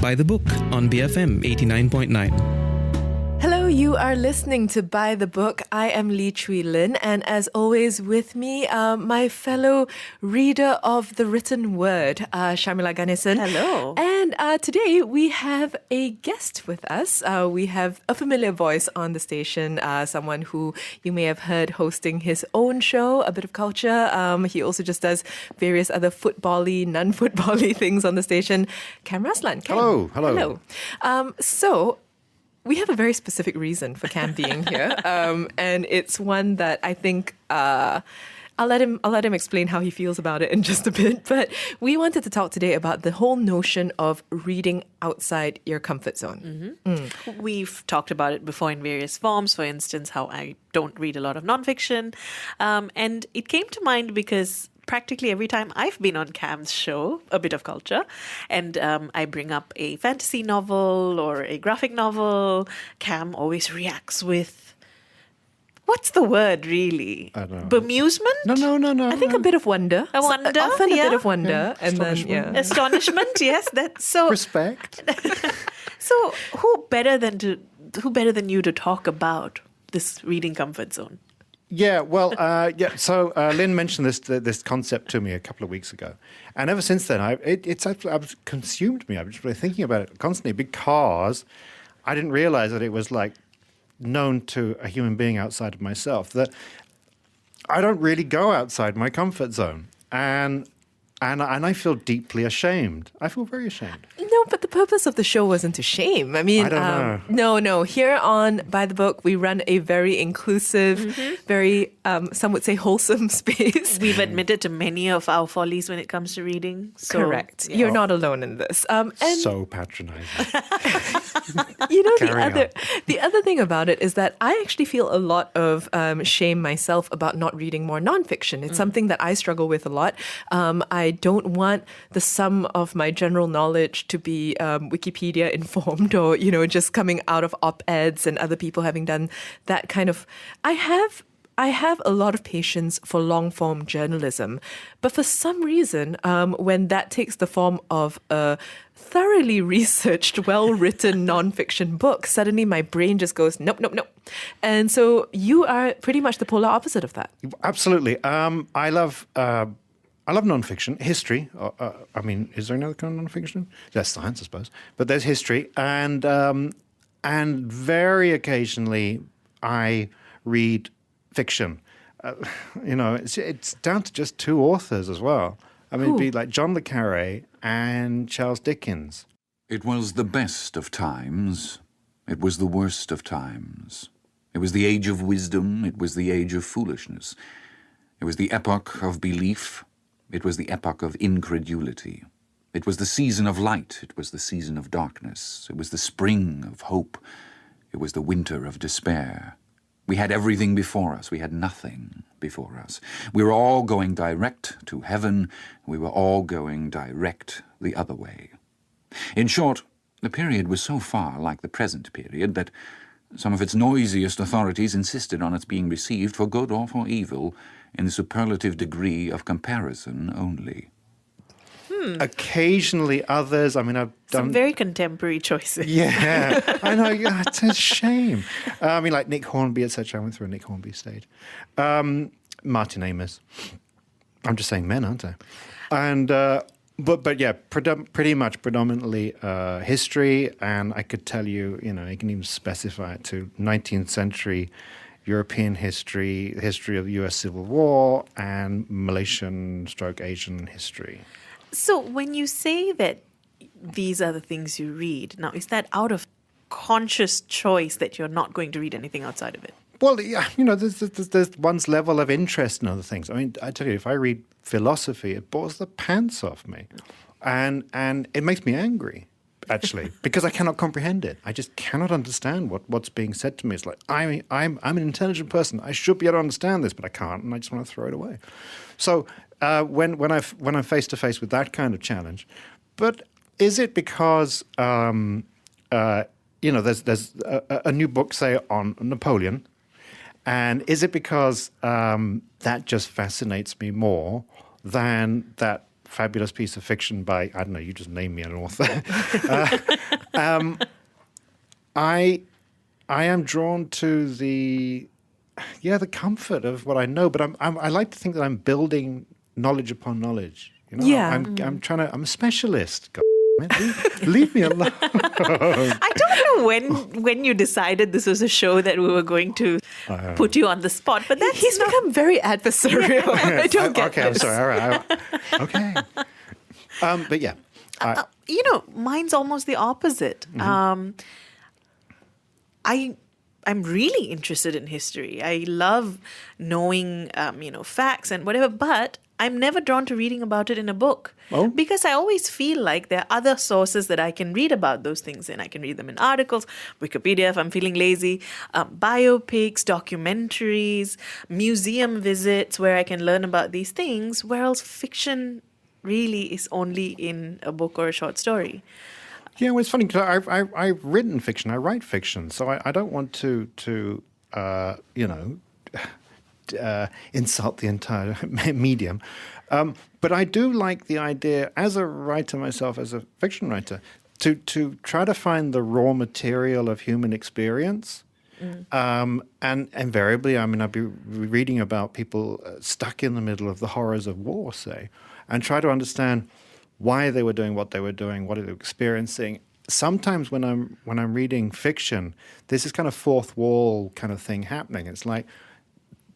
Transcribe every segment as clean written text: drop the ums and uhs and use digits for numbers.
By the Book on BFM 89.9. Hello, you are listening to By the Book. I am Lee Chui Lin, and as always with me, my fellow reader of the written word, Sharmila Ganesan. Hello. And today we have a guest with us. We have a familiar voice on the station, someone who you may have heard hosting his own show, A Bit of Culture. He also just does various other football-y, non-football-y things on the station. Cam Raslan. Cam. Hello. So, we have a very specific reason for Cam being here, and it's one that I think I'll let him explain how he feels about it in just a bit. But we wanted to talk today about the whole notion of reading outside your comfort zone. Mm-hmm. We've talked about it before in various forms. For instance, how I don't read a lot of nonfiction, and it came to mind because practically every time I've been on Cam's show, A Bit of Culture, and I bring up a fantasy novel or a graphic novel, Cam always reacts with, what's the word really? I don't know. Bemusement? No. I think a bit of wonder. Often a yeah. bit of wonder. And then, Astonishment, yes. That's so. Respect. So who better than you to talk about this reading comfort zone? Yeah, well, So Lynn mentioned this concept to me a couple of weeks ago, and ever since then, it's consumed me. I've just been thinking about it constantly because I didn't realize that it was like known to a human being outside of myself that I don't really go outside my comfort zone, and I feel deeply ashamed. I feel very ashamed. No, but the purpose of the show wasn't to shame. I mean, I don't know. No. Here on By the Book, we run a very inclusive, very, some would say, wholesome space. We've admitted to many of our follies when it comes to reading. So, Correct. yeah. You're not alone in this. And So patronizing. you know, Carry the other thing about it is that I actually feel a lot of shame myself about not reading more nonfiction. It's something that I struggle with a lot. I don't want the sum of my general knowledge to be Wikipedia informed or, just coming out of op-eds and other people having done that kind of... I have a lot of patience for long-form journalism, but for some reason, when that takes the form of a thoroughly researched, well-written non-fiction book, suddenly my brain just goes, nope. And so you are pretty much the polar opposite of that. Absolutely. I love nonfiction, history. Is there another kind of nonfiction? That's science, I suppose. But there's history, and very occasionally I read fiction. It's down to just two authors as well. It'd be like John le Carré and Charles Dickens. It was the best of times. It was the worst of times. It was the age of wisdom. It was the age of foolishness. It was the epoch of belief. It was the epoch of incredulity. It was the season of light. It was the season of darkness. It was the spring of hope. It was the winter of despair. We had everything before us. We had nothing before us. We were all going direct to heaven. We were all going direct the other way. In short, the period was so far like the present period that some of its noisiest authorities insisted on its being received for good or for evil in the superlative degree of comparison only. Occasionally others, I've done... Some very contemporary choices. Yeah, I know, it's a shame. Like Nick Hornby, etc. I went through a Nick Hornby stage. Martin Amis. I'm just saying men, aren't I? And, but yeah, pretty much predominantly history, and I could tell you, you can even specify it to 19th century European history, history of the US Civil War, and Malaysian/Asian history. So when you say that these are the things you read, now is that out of conscious choice that you're not going to read anything outside of it? Well, yeah, there's one's level of interest in other things. I tell you, if I read philosophy, it bores the pants off me. And it makes me angry, actually, because I cannot comprehend it. I just cannot understand what's being said to me. It's like, I'm an intelligent person. I should be able to understand this, but I can't, and I just want to throw it away. So when I'm face to face with that kind of challenge, but is it because there's a new book, say, on Napoleon, and is it because that just fascinates me more than that fabulous piece of fiction by, I don't know, you just name me an author. I am drawn to the comfort of what I know, but I like to think that I'm building knowledge upon knowledge. You know, Yeah. I'm a specialist. God, man, leave me alone. I don't know when you decided this was a show that we were going to put you on the spot, but that's He's become very adversarial. I don't get Okay, I'm this. sorry. All right. Okay. But yeah. mine's almost the opposite. I'm really interested in history. I love knowing, facts and whatever, but I'm never drawn to reading about it in a book. Oh. Because I always feel like there are other sources that I can read about those things in. I can read them in articles, Wikipedia if I'm feeling lazy, biopics, documentaries, museum visits where I can learn about these things, whereas fiction really is only in a book or a short story. Yeah, well, it's funny because I've written fiction. I write fiction, so I don't want to insult the entire medium. But I do like the idea, as a writer myself, as a fiction writer, to try to find the raw material of human experience. And invariably, I'd be reading about people stuck in the middle of the horrors of war, say, and try to understand why they were doing what they were doing, what they were experiencing. Sometimes when I'm reading fiction, there's this kind of fourth wall kind of thing happening. It's like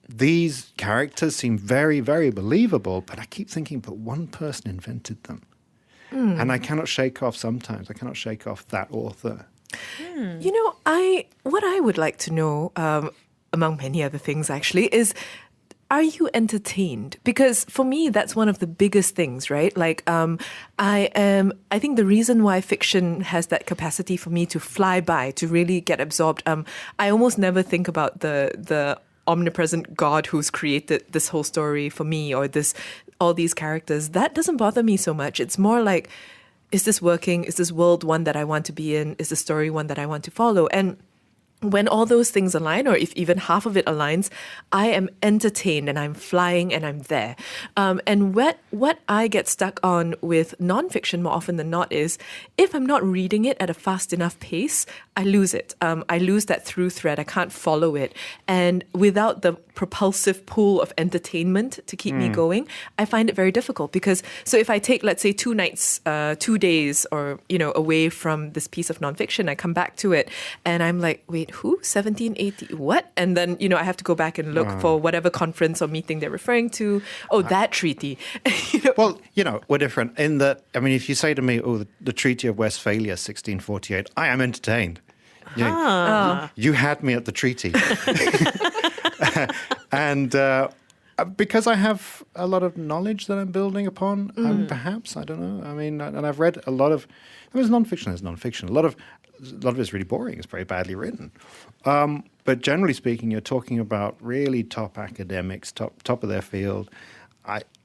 these characters seem very, very believable, but I keep thinking, but one person invented them. And I cannot shake off that author. What I would like to know, among many other things actually, is, are you entertained? Because for me, that's one of the biggest things, right? Like, I think the reason why fiction has that capacity for me to fly by, to really get absorbed, I almost never think about the omnipresent God who's created this whole story for me, or all these characters. That doesn't bother me so much. It's more like, is this working? Is this world one that I want to be in? Is the story one that I want to follow? And when all those things align, or if even half of it aligns, I am entertained and I'm flying and I'm there. And what I get stuck on with nonfiction more often than not is, if I'm not reading it at a fast enough pace, I lose it. I lose that through thread. I can't follow it. And without the propulsive pool of entertainment to keep me going, I find it very difficult. Because, so if I take, let's say, 2 nights, 2 days, or, away from this piece of nonfiction, I come back to it and I'm like, wait, who? 1780? What? And then, I have to go back and look for whatever conference or meeting they're referring to. Oh, that treaty. Well, we're different in that, if you say to me, the Treaty of Westphalia, 1648, I am entertained. You had me at the treaty. And because I have a lot of knowledge that I'm building upon, perhaps, I don't know. And I've read a lot of, there's nonfiction. A lot of it is really boring. It's very badly written. But generally speaking, you're talking about really top academics, top of their field.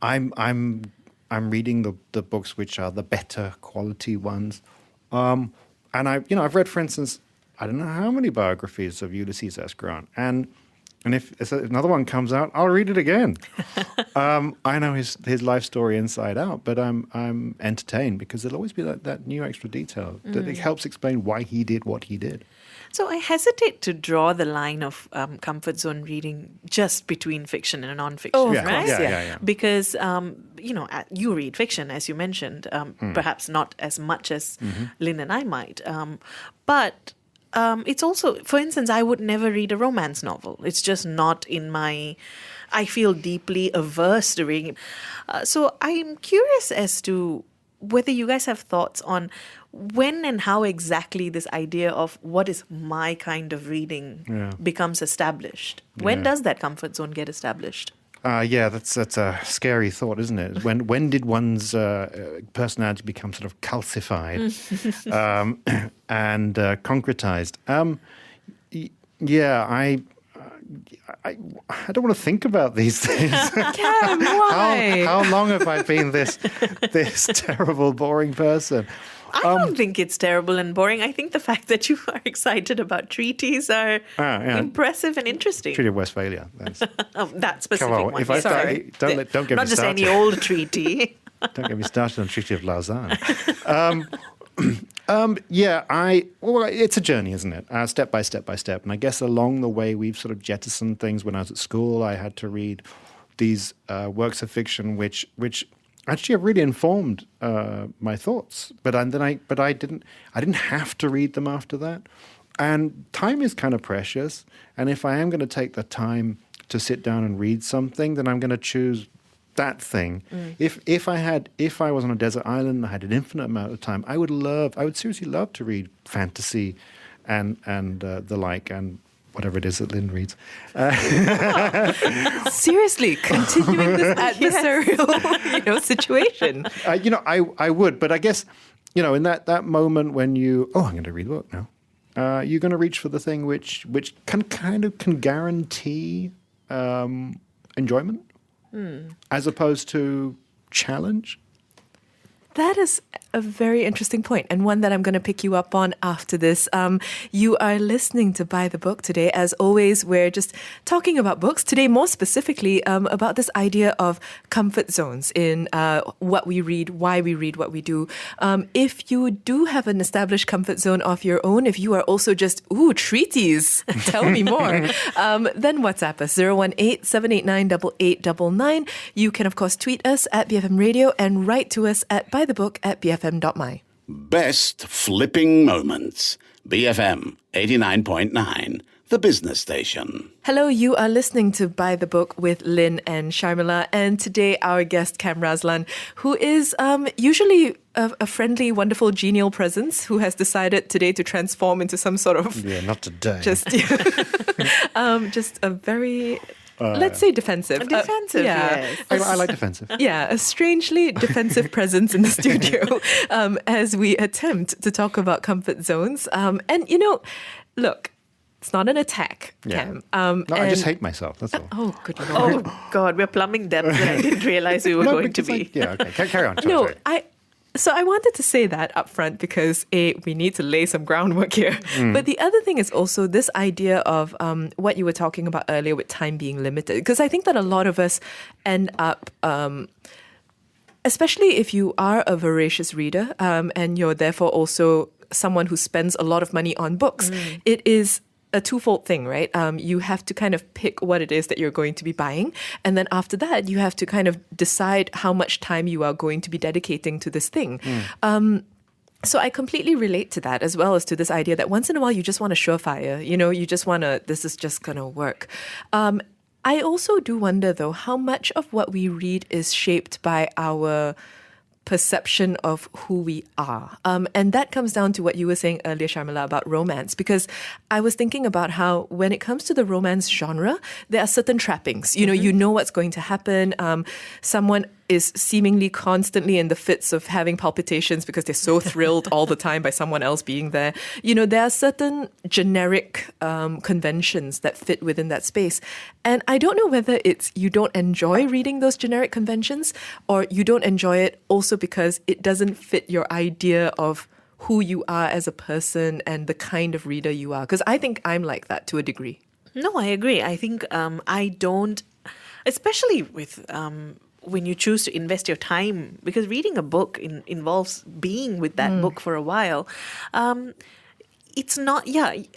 I'm reading the books which are the better quality ones. And I've read, for instance, I don't know how many biographies of Ulysses S. Grant. And if another one comes out, I'll read it again. I know his life story inside out, but I'm entertained because there'll always be that new extra detail that it helps explain why he did what he did. So I hesitate to draw the line of comfort zone reading just between fiction and non-fiction, Oh, of right? course, yeah. Because, you read fiction, as you mentioned, perhaps not as much as Lynn and I might. But it's also, for instance, I would never read a romance novel. It's just not in my... I feel deeply averse to reading. So I'm curious as to whether you guys have thoughts on when and how exactly this idea of what is my kind of reading becomes established. When does that comfort zone get established? That's a scary thought, isn't it? When did one's personality become sort of calcified and concretized? I don't want to think about these things. Cam, why? How long have I been this terrible, boring person? I don't think it's terrible and boring. I think the fact that you are excited about treaties are impressive and interesting. Treaty of Westphalia. That specific Come on, one. if I Sorry. don't get Not me just started. any old treaty. Don't get me started on Treaty of Lausanne. It's a journey, isn't it? Step by step by step. And I guess along the way, we've sort of jettisoned things. When I was at school, I had to read these works of fiction which actually have really informed my thoughts. But I didn't have to read them after that. And time is kind of precious. And if I am going to take the time to sit down and read something, then I'm going to choose that thing. If I was on a desert island and I had an infinite amount of time, I would seriously love to read fantasy and the like, and whatever it is that Lynn reads. Seriously, continuing this adversarial, situation. I would, but I guess, in that moment when I'm going to read a book now, you're going to reach for the thing which can guarantee enjoyment. As opposed to challenge? That is a very interesting point, and one that I'm going to pick you up on after this. You are listening to By the Book today. As always, we're just talking about books. Today, more specifically, about this idea of comfort zones in what we read, why we read what we do. If you do have an established comfort zone of your own, if you are also just, treaties, tell me more, then WhatsApp us, 018-789-8899. You can, of course, tweet us at BFM Radio and write to us at bfm.my. Best flipping moments. BFM 89.9, the business station. Hello, you are listening to By the Book with Lynn and Sharmila, and today our guest Cam Raslan, who is usually a friendly, wonderful, genial presence who has decided today to transform into some sort of... Yeah, not today. Just a very... let's say defensive. Defensive, yes. I like defensive. Yeah, a strangely defensive presence in the studio as we attempt to talk about comfort zones. Look, it's not an attack, Cam. I just hate myself, that's all. Oh, good Lord. Oh, God, we're plumbing depths that I didn't realize we were going to be. Okay, carry on. No, sorry. So I wanted to say that up front because we need to lay some groundwork here. But the other thing is also this idea of what you were talking about earlier with time being limited. Because I think that a lot of us end up, especially if you are a voracious reader and you're therefore also someone who spends a lot of money on books, it is a twofold thing, right? You have to kind of pick what it is that you're going to be buying. And then after that, you have to kind of decide how much time you are going to be dedicating to this thing. So I completely relate to that, as well as to this idea that once in a while you just want a surefire, you just want to, this is just going to work. I also do wonder, though, how much of what we read is shaped by our perception of who we are. And that comes down to what you were saying earlier, Sharmila, about romance, because I was thinking about how when it comes to the romance genre, there are certain trappings. You know what's going to happen. Someone is seemingly constantly in the fits of having palpitations because they're so thrilled all the time by someone else being there. There are certain generic conventions that fit within that space. And I don't know whether it's you don't enjoy reading those generic conventions or you don't enjoy it also because it doesn't fit your idea of who you are as a person and the kind of reader you are. Because I think I'm like that to a degree. No, I agree. I think I don't, especially with... when you choose to invest your time, because reading a book involves being with that book for a while. It's not,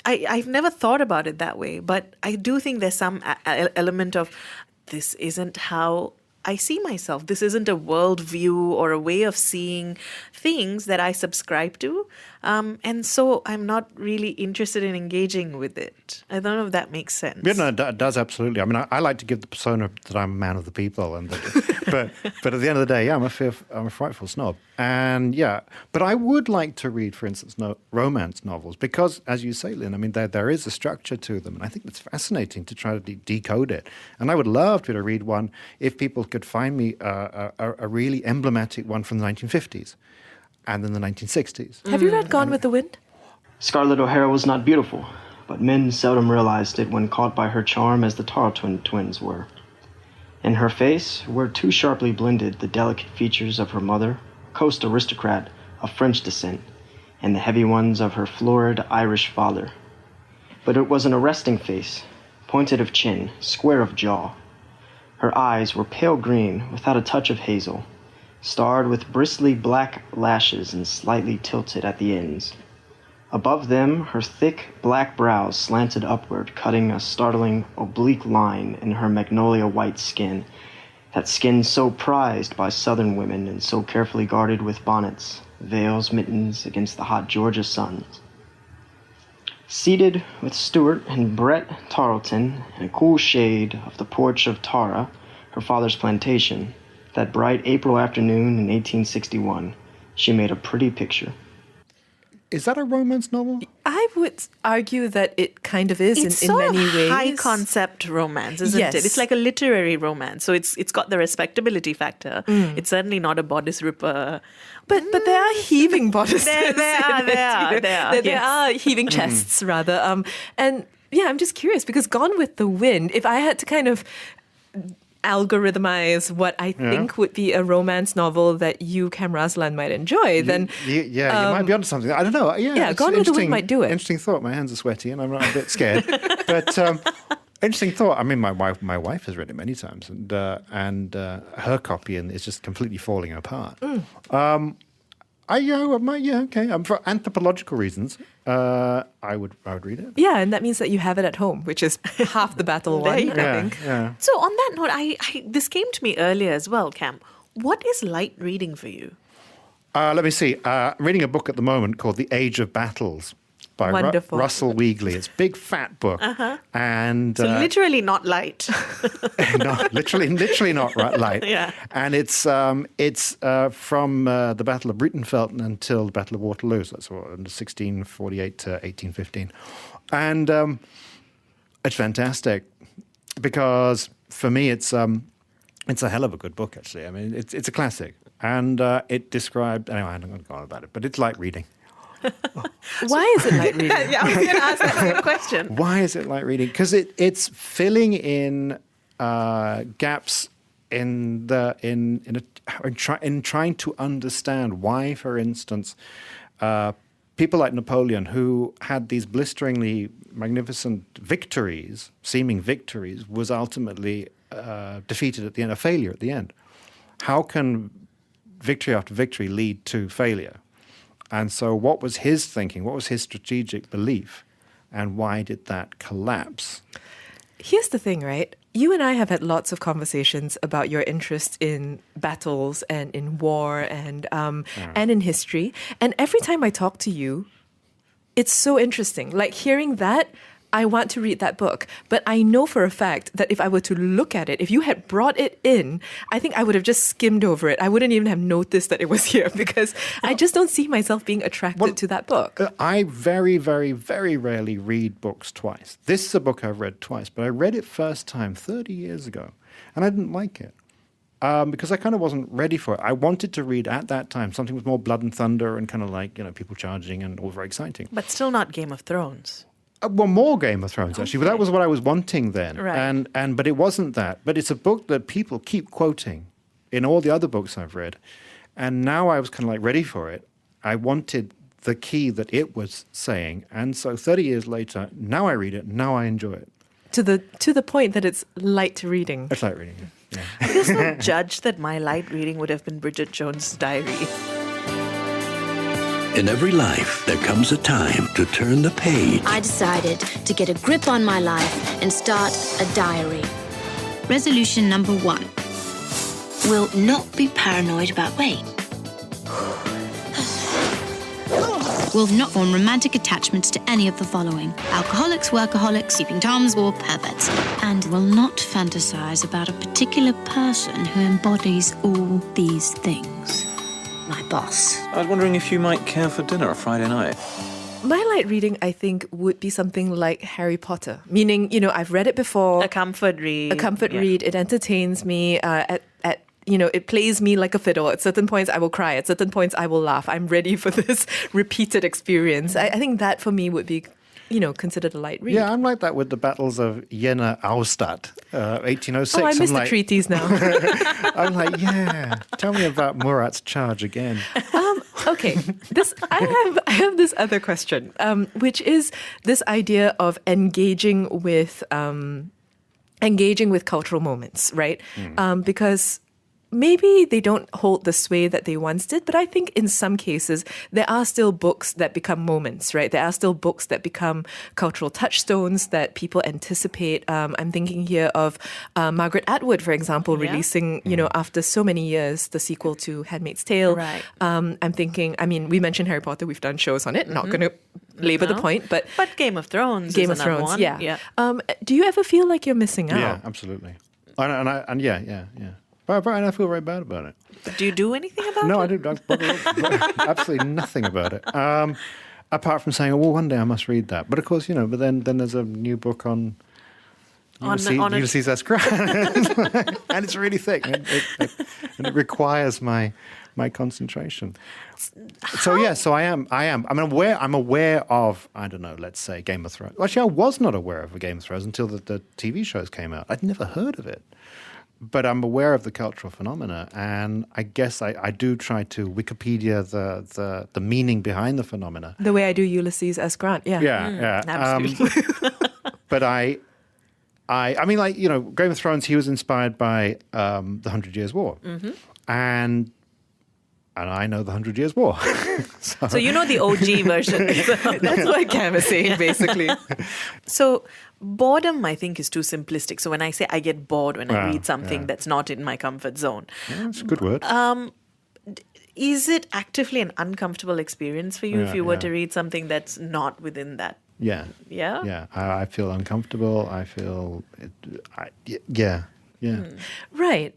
I've never thought about it that way, but I do think there's some element of this isn't how I see myself. This isn't a worldview or a way of seeing things that I subscribe to. And so I'm not really interested in engaging with it. I don't know if that makes sense. Yeah, no, it does absolutely. I mean, I like to give the persona that I'm a man of the people, but at the end of the day, I'm a frightful snob. And but I would like to read, for instance, romance novels because, as you say, Lynn, I mean, there is a structure to them, and I think it's fascinating to try to decode it. And I would love to read one if people could find me a really emblematic one from the 1950s. And in the 1960s. Have you read Gone with the Wind? Scarlett O'Hara was not beautiful, but men seldom realized it when caught by her charm as the Tarleton twins were. In her face were too sharply blended the delicate features of her mother, coast aristocrat of French descent, and the heavy ones of her florid Irish father. But it was an arresting face, pointed of chin, square of jaw. Her eyes were pale green without a touch of hazel, starred with bristly black lashes and slightly tilted at the ends. Above them, her thick black brows slanted upward, cutting a startling oblique line in her magnolia white skin, that skin so prized by southern women and so carefully guarded with bonnets, veils, mittens against the hot Georgia suns. Seated with Stuart and Brett Tarleton in a cool shade of the porch of Tara, her father's plantation, that bright April afternoon in 1861, she made a pretty picture. Is that a romance novel? I would argue that it kind of is It's in sort many of ways. high concept romance, isn't Yes. it? It's like a literary romance, so it's got the respectability factor. It's certainly not a bodice ripper. But there are heaving bodices. There in are, it, there are, you know. there are, There yes. are heaving chests, rather. And yeah, I'm just curious because Gone with the Wind, if I had to kind of algorithmize what I think would be a romance novel that you, Cam Raslan, might enjoy, then You might be onto something. I don't know. Yeah, it's Gone with the Wind interesting- might do it. Interesting thought. My hands are sweaty and I'm a bit scared. But interesting thought. I mean, my wife has read it many times, and her copy is just completely falling apart. For anthropological reasons, I would read it. yeah, and that means that you have it at home, which is half the battle There won, you I go. think. Yeah. So on that note, I this came to me earlier as well, Cam. What is light reading for you? Let me see. Reading a book at the moment called The Age of Battles by Wonderful. Russell Weegley. It's a big fat book, and So literally not light. no, literally not light. Yeah. And it's from the Battle of Breitenfeld until the Battle of Waterloo. So that's 1648 to 1815, and it's fantastic because for me it's a hell of a good book actually. I mean it's a classic, and it described. Anyway, I'm not going to go on about it, but it's light reading. Why is it light reading? Yeah, I was going to ask that same question. Why is it light reading? Because it's filling in gaps in trying to understand why, for instance, people like Napoleon, who had these blisteringly magnificent victories, seeming victories, was ultimately defeated at the end, a failure at the end. How can victory after victory lead to failure? And so what was his thinking? What was his strategic belief? And why did that collapse? Here's the thing, right? You and I have had lots of conversations about your interest in battles and in war and in history. And every time I talk to you, it's so interesting. Like hearing that, I want to read that book. But I know for a fact that if I were to look at it, if you had brought it in, I think I would have just skimmed over it. I wouldn't even have noticed that it was here because I just don't see myself being attracted to that book. I very, very, very rarely read books twice. This is a book I've read twice, but I read it first time 30 years ago, and I didn't like it because I kind of wasn't ready for it. I wanted to read at that time something with more blood and thunder and kind of like, people charging and all very exciting. But still not Game of Thrones. Well, more Game of Thrones, actually. But that was what I was wanting then. Right. But it wasn't that. But it's a book that people keep quoting in all the other books I've read. And now I was kind of like ready for it. I wanted the key that it was saying. And so 30 years later, now I read it, now I enjoy it. To the point that it's light reading. It's like reading it. Yeah. I just don't judge that my light reading would have been Bridget Jones' Diary. In every life, there comes a time to turn the page. I decided to get a grip on my life and start a diary. Resolution number 1. Will not be paranoid about weight. Will not form romantic attachments to any of the following: alcoholics, workaholics, sleeping toms, or perverts. And will not fantasize about a particular person who embodies all these things. My boss. I was wondering if you might care for dinner on Friday night. My light reading, I think, would be something like Harry Potter. Meaning, I've read it before. A comfort read. A comfort read. It entertains me. It plays me like a fiddle. At certain points, I will cry. At certain points, I will laugh. I'm ready for this repeated experience. I think that for me would be, considered a light read. Yeah, I'm like that with the battles of Jena Austadt, 1806. Oh, I miss I'm the treaties now. I'm like, yeah, tell me about Murat's charge again. Okay, I have this other question, which is this idea of engaging with cultural moments, right? Because maybe they don't hold the sway that they once did, but I think in some cases there are still books that become moments, right? There are still books that become cultural touchstones that people anticipate. I'm thinking here of Margaret Atwood, for example, releasing, after so many years, the sequel to Handmaid's Tale. Right. I'm thinking, we mentioned Harry Potter, we've done shows on it, not going to labor the point, but Game of Thrones Game is of another Thrones, one. yeah. Do you ever feel like you're missing out? Yeah, absolutely. And yeah. But I feel very bad about it. Do you do anything about it? No, I do. Absolutely nothing about it. Apart from saying, well, one day I must read that. But of course, but then there's a new book on Ulysses S. Grant, and it's really thick, and it requires my concentration. So I am. I'm aware of, I don't know, let's say Game of Thrones. Actually, I was not aware of Game of Thrones until the TV shows came out. I'd never heard of it. But I'm aware of the cultural phenomena, and I guess I do try to Wikipedia the meaning behind the phenomena. The way I do Ulysses S. Grant, yeah. Yeah. Absolutely. But I mean, like, Game of Thrones, he was inspired by the 100 Years' War. Mm-hmm. And I know the 100 Years' War. So you know the OG version. That's what Cam is saying, basically. So boredom, I think, is too simplistic. So when I say I get bored when I read something that's not in my comfort zone. Yeah, that's a good word. Is it actively an uncomfortable experience for you if you were to read something that's not within that? Yeah. Yeah? Yeah. I feel uncomfortable. I feel... Yeah. Right.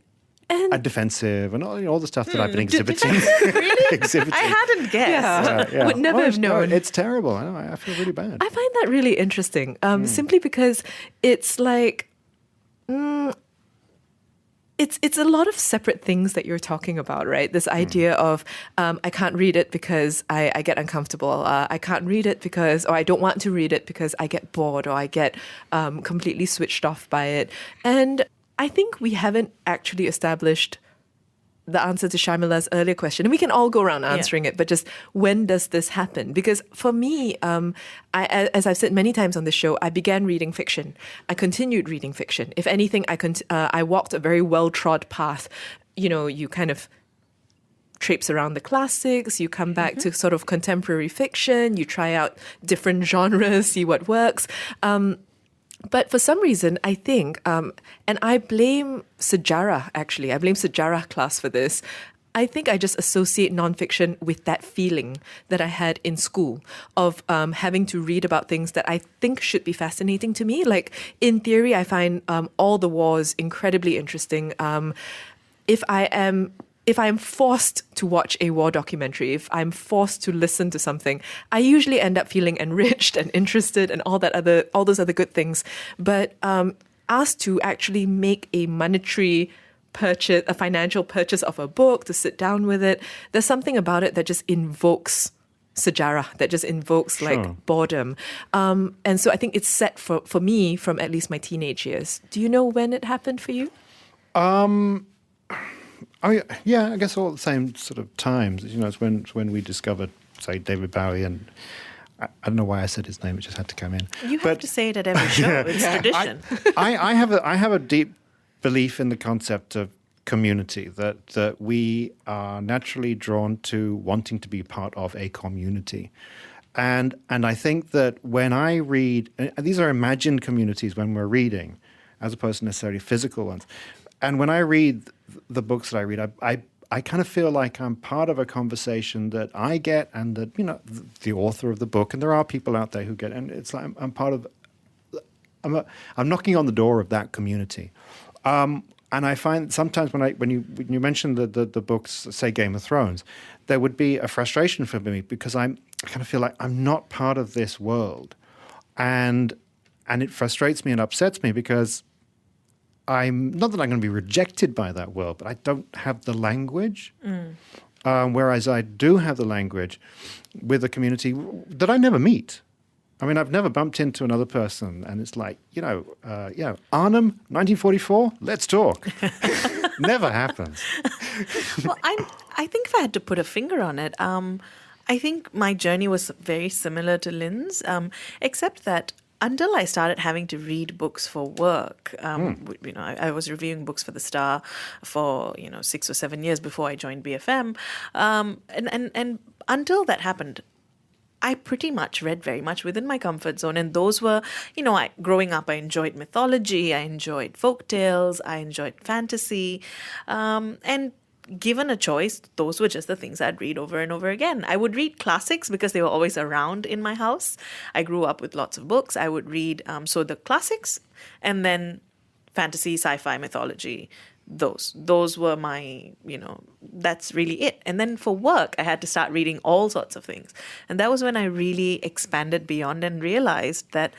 And defensive and all the stuff that I've been exhibiting. Really? exhibiting. I hadn't guessed. Yeah. Would never have known. It's terrible. I know. I feel really bad. I find that really interesting, simply because it's like... It's a lot of separate things that you're talking about, right? This idea of I can't read it because I get uncomfortable. I can't read it because, or I don't want to read it because I get bored or I get completely switched off by it. And I think we haven't actually established the answer to Sharmila's earlier question. And we can all go around answering it, but just when does this happen? Because for me, as I've said many times on the show, I began reading fiction. I continued reading fiction. If anything, I walked a very well-trod path. You kind of traipse around the classics, you come back to sort of contemporary fiction, you try out different genres, see what works. But for some reason, I think, and I blame Sejarah, actually. I blame Sejarah class for this. I think I just associate nonfiction with that feeling that I had in school of having to read about things that I think should be fascinating to me. Like, in theory, I find all the wars incredibly interesting. If I'm forced to watch a war documentary, if I'm forced to listen to something, I usually end up feeling enriched and interested and all those other good things. But asked to actually make a monetary purchase, a financial purchase of a book, to sit down with it, there's something about it that just invokes Sejarah, that just invokes like boredom. And so I think it's set for me from at least my teenage years. Do you know when it happened for you? Yeah, I guess all at the same sort of times. It's when we discovered, say, David Bowie, and I don't know why I said his name; it just had to come in. You have to say it at every show. It's tradition. I have a deep belief in the concept of community, that we are naturally drawn to wanting to be part of a community. And I think that when I read, and these are imagined communities when we're reading, as opposed to necessarily physical ones. And when I read the books that I read, I kind of feel like I'm part of a conversation that I get, and that, the author of the book, and there are people out there who get, and it's like I'm part of, I'm knocking on the door of that community. And I find sometimes when you mention the books, say Game of Thrones, there would be a frustration for me because I kind of feel like I'm not part of this world, and it frustrates me and upsets me because I'm not that I'm going to be rejected by that world, but I don't have the language. Whereas I do have the language with a community that I never meet. I mean, I've never bumped into another person, and it's like, Arnhem, 1944, let's talk. Never happens. Well, I think if I had to put a finger on it, I think my journey was very similar to Lynn's, except that until I started having to read books for work. I was reviewing books for The Star for 6 or 7 years before I joined BFM, and until that happened, I pretty much read very much within my comfort zone. And those were, growing up, I enjoyed mythology, I enjoyed folk tales, I enjoyed fantasy, and given a choice, those were just the things I'd read over and over again. I would read classics because they were always around in my house. I grew up with lots of books. I would read the classics, and then fantasy, sci-fi, mythology. Those were my, that's really it. And then for work, I had to start reading all sorts of things. And that was when I really expanded beyond and realized that,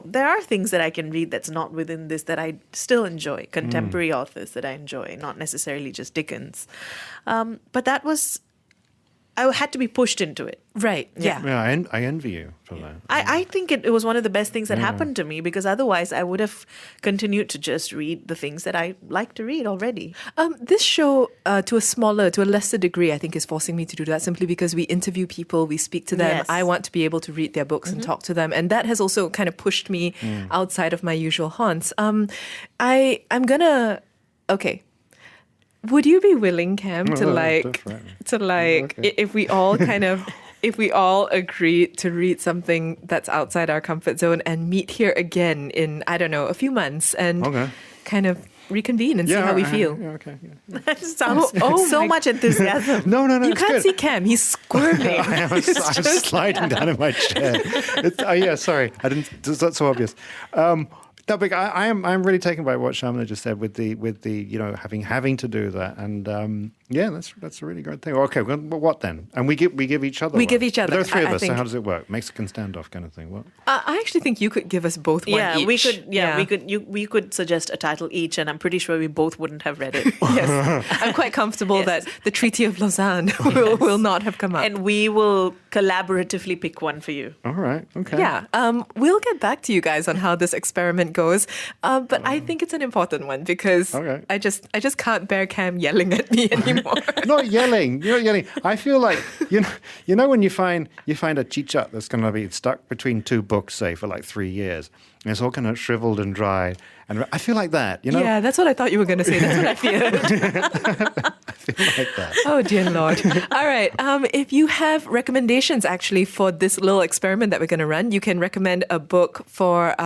there are things that I can read that's not within this that I still enjoy. Contemporary authors that I enjoy, not necessarily just Dickens. But that was, I had to be pushed into it. Right. Yeah. Yeah, I envy you for that. I think it was one of the best things that happened to me, because otherwise I would have continued to just read the things that I like to read already. This show, to a lesser degree, I think is forcing me to do that simply because we interview people, we speak to them. Yes. I want to be able to read their books and talk to them. And that has also kind of pushed me outside of my usual haunts. Okay. Would you be willing, Cam, if we all agree to read something that's outside our comfort zone and meet here again in, I don't know, a few months and kind of reconvene and see how we feel? That sounds so much enthusiasm. No, you it's can't good. see Cam. He's squirming. I'm sliding down in my chair. Sorry. That's so obvious. No, but I'm really taken by what Shamla just said with the having to do that, and that's a really great thing. Okay, well, what then? And we give each other. We give each other. But there are three of us. So how does it work? Mexican standoff kind of thing. What? I actually think you could give us both one each. We could suggest a title each, and I'm pretty sure we both wouldn't have read it. Yes, I'm quite comfortable that the Treaty of Lausanne will not have come up, and we will collaboratively pick one for you. All right. Okay. Yeah. We'll get back to you guys on how this experiment goes, but I think it's an important one because I just can't bear Cam yelling at me anymore. Not yelling. You're not yelling. I feel like you know when you find a chichat that's going to be stuck between two books, say for like 3 years, and it's all kind of shriveled and dry. And I feel like that. Yeah, that's what I thought you were going to say. That's what I feared. I feel like that. Oh dear Lord! All right. If you have recommendations actually for this little experiment that we're going to run, you can recommend a book for.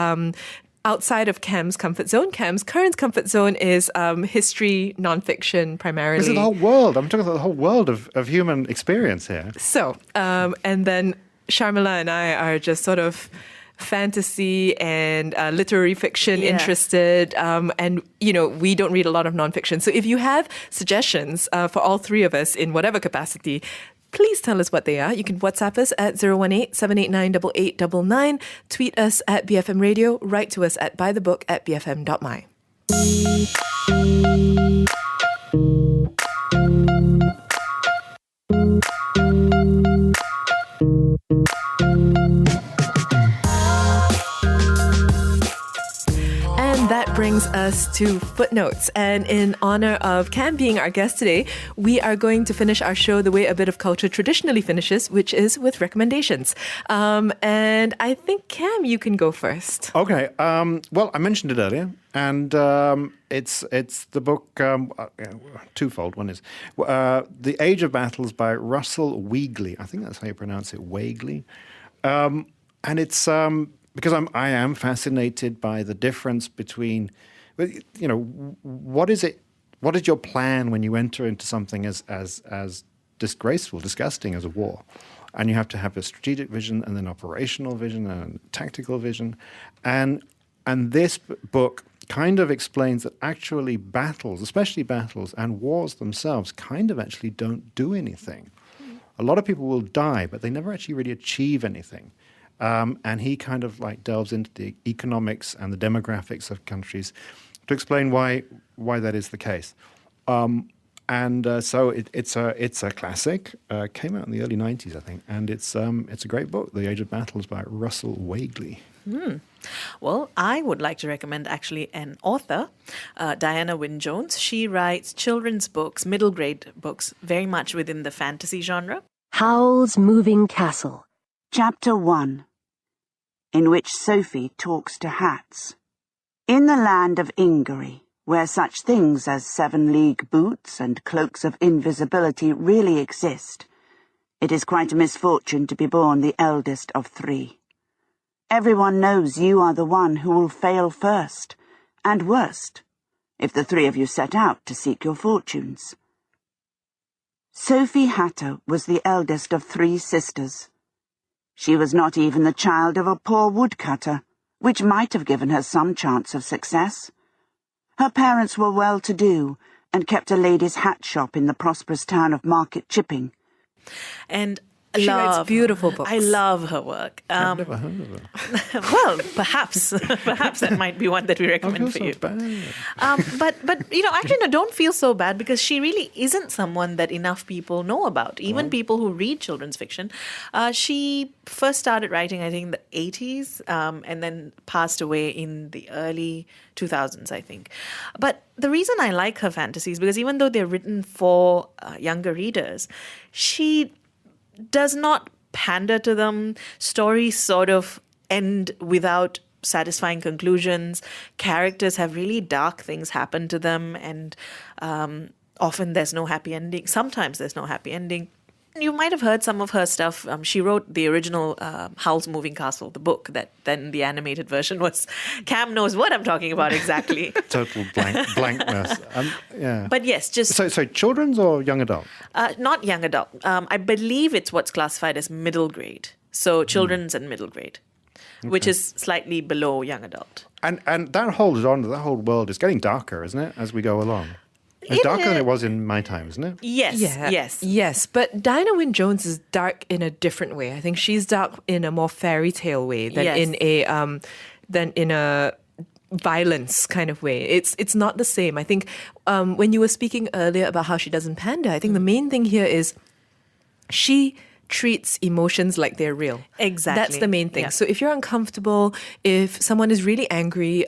Outside of Cam's comfort zone. Cam's current comfort zone is history, nonfiction primarily. This is the whole world. I'm talking about the whole world of human experience here. So, and then Sharmila and I are just sort of fantasy and literary fiction interested. And, we don't read a lot of nonfiction. So if you have suggestions for all three of us in whatever capacity, please tell us what they are. You can WhatsApp us at 018-789-8899, tweet us at BFM Radio, write to us at buythebook@bfm.my. That brings us to footnotes. And in honor of Cam being our guest today, we are going to finish our show the way A Bit of Culture traditionally finishes, which is with recommendations. And I think, Cam, you can go first. Okay. Well, I mentioned it earlier, and it's the book, twofold. One is The Age of Battles by Russell Weigley. I think that's how you pronounce it, Weigley. And it's... because I am fascinated by the difference between, what is it? What is your plan when you enter into something as disgraceful, disgusting as a war? And you have to have a strategic vision and then operational vision and tactical vision. And this book kind of explains that actually battles, especially battles and wars themselves, kind of actually don't do anything. A lot of people will die, but they never actually really achieve anything. And he kind of delves into the economics and the demographics of countries to explain why that is the case. So it's a classic. Came out in the early 90s, I think, and it's a great book. The Age of Battles by Russell Weigley. Well, I would like to recommend actually an author, Diana Wynne Jones. She writes children's books, middle grade books, very much within the fantasy genre. Howl's Moving Castle, Chapter 1. in which Sophie talks to hats. In the land of Ingery, where such things as 7-league boots and cloaks of invisibility really exist, it is quite a misfortune to be born the eldest of 3. Everyone knows you are the one who will fail first, and worst, if the 3 of you set out to seek your fortunes. Sophie Hatter was the eldest of 3 sisters. She was not even the child of a poor woodcutter, which might have given her some chance of success. Her parents were well-to-do and kept a ladies' hat shop in the prosperous town of Market Chipping. And she writes beautiful books. I love her work. I've never heard of her. Well, perhaps that might be one that we recommend for you. Bad. But actually, no, don't feel so bad, because she really isn't someone that enough people know about. Even people who read children's fiction. She first started writing, I think, in the 80s, and then passed away in the early 2000s, I think. But the reason I like her fantasies, because even though they're written for younger readers, she does not pander to them. Stories sort of end without satisfying conclusions. Characters have really dark things happen to them, and often there's no happy ending. Sometimes there's no happy ending. You might have heard some of her stuff. She wrote the original Howl's Moving Castle, the book that then the animated version was. Cam knows what I'm talking about exactly. Total blankness. Yeah. But yes, just... So children's or young adult? Not young adult. I believe it's what's classified as middle grade. So children's and middle grade, which is slightly below young adult. And that whole genre, that whole world is getting darker, isn't it, as we go along? It's darker than it was in my time, isn't it? Yes. But Diana Wynne-Jones is dark in a different way. I think she's dark in a more fairy tale way than in a violence kind of way. It's not the same. I think when you were speaking earlier about how she doesn't pander, I think the main thing here is she treats emotions like they're real. Exactly. That's the main thing. Yeah. So if you're uncomfortable, if someone is really angry,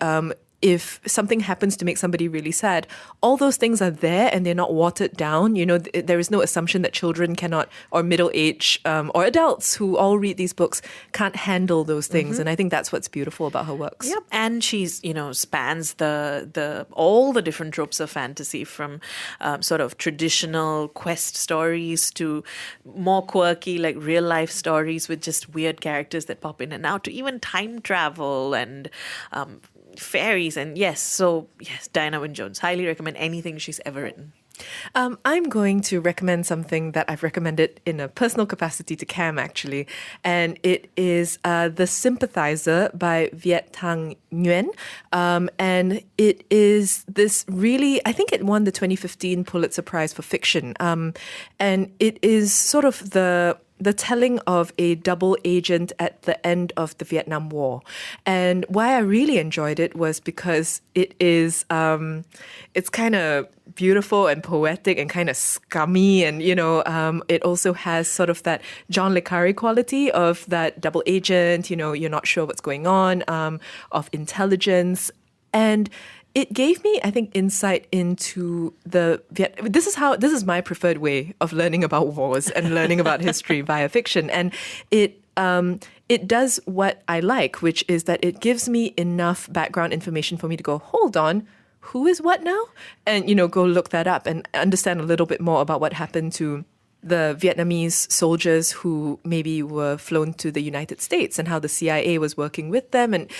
if something happens to make somebody really sad, all those things are there and they're not watered down. You know, there is no assumption that children cannot, or middle age, or adults who all read these books can't handle those things. And I think that's what's beautiful about her works. Yep. And she's, spans the all the different tropes of fantasy, from sort of traditional quest stories to more quirky, like real life stories with just weird characters that pop in and out, to even time travel and fairies. And yes, Diana Wynne-Jones. Highly recommend anything she's ever written. I'm going to recommend something that I've recommended in a personal capacity to Cam, actually. And it is The Sympathizer by Viet Thanh Nguyen. And it is this really, I think it won the 2015 Pulitzer Prize for Fiction. And it is sort of the telling of a double agent at the end of the Vietnam War. And why I really enjoyed it was because it is, it's kind of beautiful and poetic and kind of scummy. And, it also has sort of that John le Carré quality of that double agent, you're not sure what's going on, of intelligence. And it gave me, I think, insight into this is my preferred way of learning about wars and learning about history via fiction. And it does what I like, which is that it gives me enough background information for me to go, hold on, who is what now? And, go look that up and understand a little bit more about what happened to the Vietnamese soldiers who maybe were flown to the United States and how the CIA was working with them. And,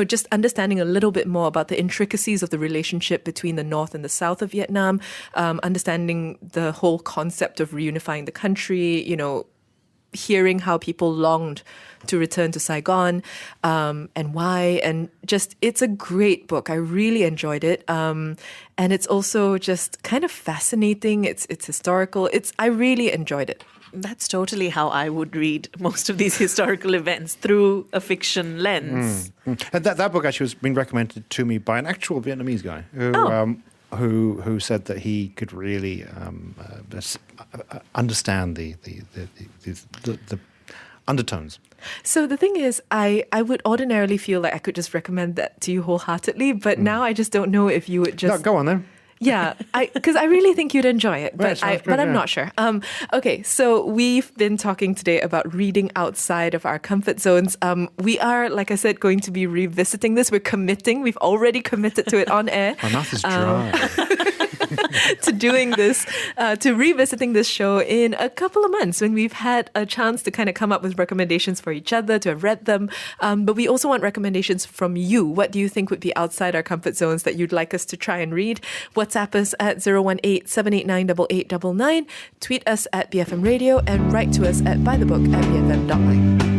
just understanding a little bit more about the intricacies of the relationship between the North and the South of Vietnam, understanding the whole concept of reunifying the country, hearing how people longed to return to Saigon, and why. And just, it's a great book. I really enjoyed it. And it's also just kind of fascinating. It's historical. I really enjoyed it. That's totally how I would read most of these historical events, through a fiction lens. And that book actually was being recommended to me by an actual Vietnamese guy who said that he could really understand the undertones. So the thing is, I would ordinarily feel like I could just recommend that to you wholeheartedly, but now I just don't know if you would just... No, go on then. Yeah, because I really think you'd enjoy it, Right, but sounds good, but I'm yeah. not sure. Okay, so we've been talking today about reading outside of our comfort zones. We are, like I said, going to be revisiting this. We're committing. We've already committed to it on air. My mouth is dry. To doing this, to revisiting this show in a couple of months when we've had a chance to kind of come up with recommendations for each other, to have read them. But we also want recommendations from you. What do you think would be outside our comfort zones that you'd like us to try and read? WhatsApp us at 018-789-8899, tweet us at BFM Radio, and write to us at bythebook@bfm.my.